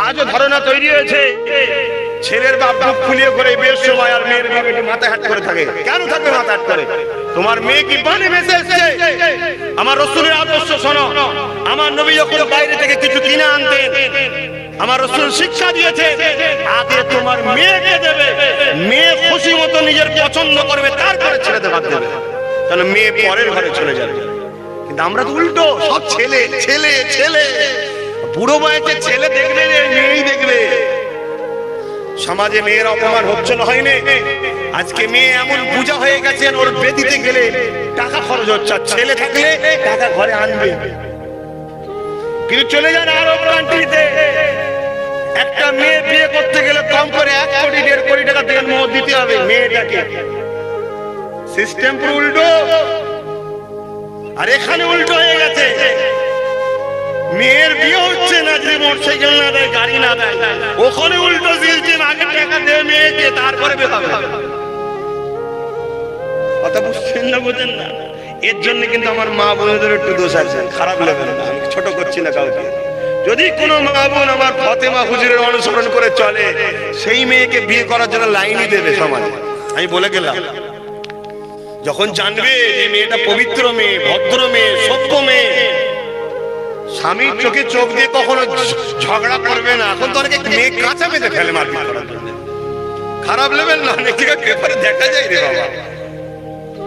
আজও ধারণা তৈরি হয়েছে ছেলের বাপ বুক ফুলিয়ে করে বিয়ের সময় আর মেয়ের বাপ একটু মাথা হাট করে থাকে। কেন থাকবে মাথা হাট করে? তোমার মেয়ে কি বানে ভেসে এসছে? আমার রাসূলের আদর্শ শোনো। আমার নবী যখন বাইরে থেকে কিছু কিনে আনতেন, আমার রাসূল শিক্ষা দিয়েছে আগে তোমার মেয়েকে দেবে, মেয়ে খুশি মতো নিজের পছন্দ করবে, তারপরে ছেলেতে ভাগ দেবে, কারণ মেয়ে পরের ঘরে চলে যাবে। কিন্তু আমরা তো উল্টো, সব ছেলে ছেলে ছেলে, বুড়ো বয়সে ছেলে দেখবে মেয়েই দেখবে। সমাজে মেয়ের অপমান হচ্ছে না, হয়নি? আজকে মেয়ে এমন পূজা হয়ে গেছে, ওর বেদিতে গেলে টাকা খরচ হচ্ছে, ছেলে থাকলে টাকা ঘরে আনবে। কিন্তু চলে যান আরব কান্ট্রিতে, একটা মেয়ে বিয়ে করতে গেলে কম করে 1 কোটি 1.5 কোটি টাকা দেনমোহর দিতে হবে মেয়েটাকে। সিস্টেম পুরো উল্টো। আর এখানে উল্টো হয়ে গেছে, মেয়ের বিয়ে হচ্ছে না যদি মোটরসাইকেল না দেয়, গাড়ি না দেয়, ওখানে উল্টো সিস্টেম, আগে টাকা দেয় মেয়েকে, তারপরে বিয়ে হবে। কথা বুঝছেন না, বোঝেন না? এর জন্য কিন্তু আমার মা বোনদের একটু দোষ আছে, খারাপ লাগবে না, আমি ছোট করছি না কাউকে। যদি কোনো মা বোন আমার ফাতেমা হুজুরের অনুসরণ করে চলে, সেই মেয়েকে বিয়ে করার জন্য লাইনই দেবে সমাজে। আমি বলে গেলাম, যখন জানবে যে মেয়েটা পবিত্র মেয়ে, ভদ্র মেয়ে, সভ্য মেয়ে, স্বামীর চোখে চোখ দিয়ে কখনো ঝগড়া করবে না। এখন তো অনেকে মেয়ে কাঁচা বেঁধে ফেলে মারপিট করার জন্য। খারাপ লেবেন না, অনেক জায়গায় পেপারে দেখা যায় রে বাবা।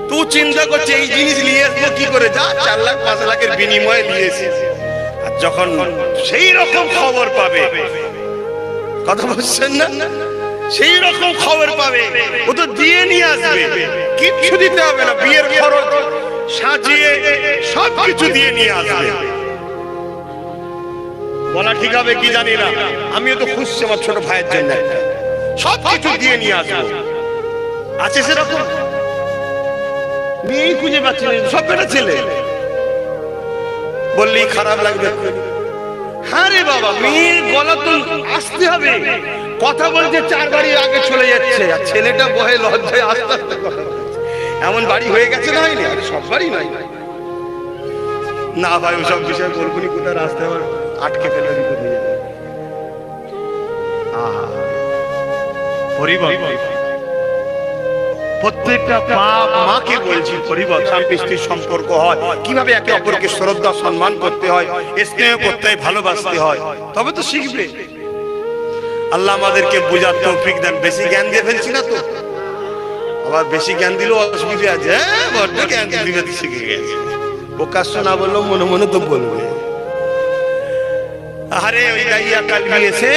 তুই চিন্তা করছে এই জিনিস নিয়ে আসবো কি করে, যা 4 লাখ 5 লাখের বিনিময়ে নিয়ে এসেছে। আর যখন সেই রকম খবর পাবে, কথা বলছেন না, সেই রকম খবর পাবে, ও তো দিয়ে নিয়ে আসবে, কিচ্ছু দিতে হবে না, বিয়ের খরচ সাজিয়ে সব কিছু দিয়ে নিয়ে আসবে। বলা ঠিক হবে কি জানি না, আমিও তো খুঁজছি আমার ছোট ভাইয়ের জন্য, সব কিছু দিয়ে নিয়ে আসবো। আছে সেরকম মেয়ে খুঁজে পাচ্ছি না, সব বেটা ছেলে। বললেই খারাপ লাগবে। হ্যাঁ রে বাবা, মেয়ের গলা তো আসতে হবে, কথা বলতে 4 বাড়ি আগে চলে যাচ্ছে, আর ছেলেটা বহে লজ্জায় আস্তে আস্তে কথা বলছে। এমন বাড়ি হয়ে গেছে না, হয়নি? সব বাড়ি নাই না ভাই, ওসব বিষয়ে বলবনি, কোথায় রাস্তায় আবার আটকে ফেলে বিপদ হয়ে যাবে। প্রত্যেকটা বাপ মাকে বলছি, পরিবার স্বামী স্ত্রীর সম্পর্ক হয় কিভাবে, একে অপরকে শ্রদ্ধা সম্মান করতে হয়, স্নেহ করতে হয়, ভালোবাসতে হয়, তবে তো শিখবে। আল্লাহ আমাদেরকে বোঝার তৌফিক দেন। বেশি জ্ঞান দিয়ে ফেলছি না তো, আবার বেশি জ্ঞান দিলেও অসুবিধা আছে। বড্ড জ্ঞান দিতে শিখে গেছে, প্রকাশ্য না বললেও মনে মনে তো বলবে। আরে ওই গাইয়া কালবি এসে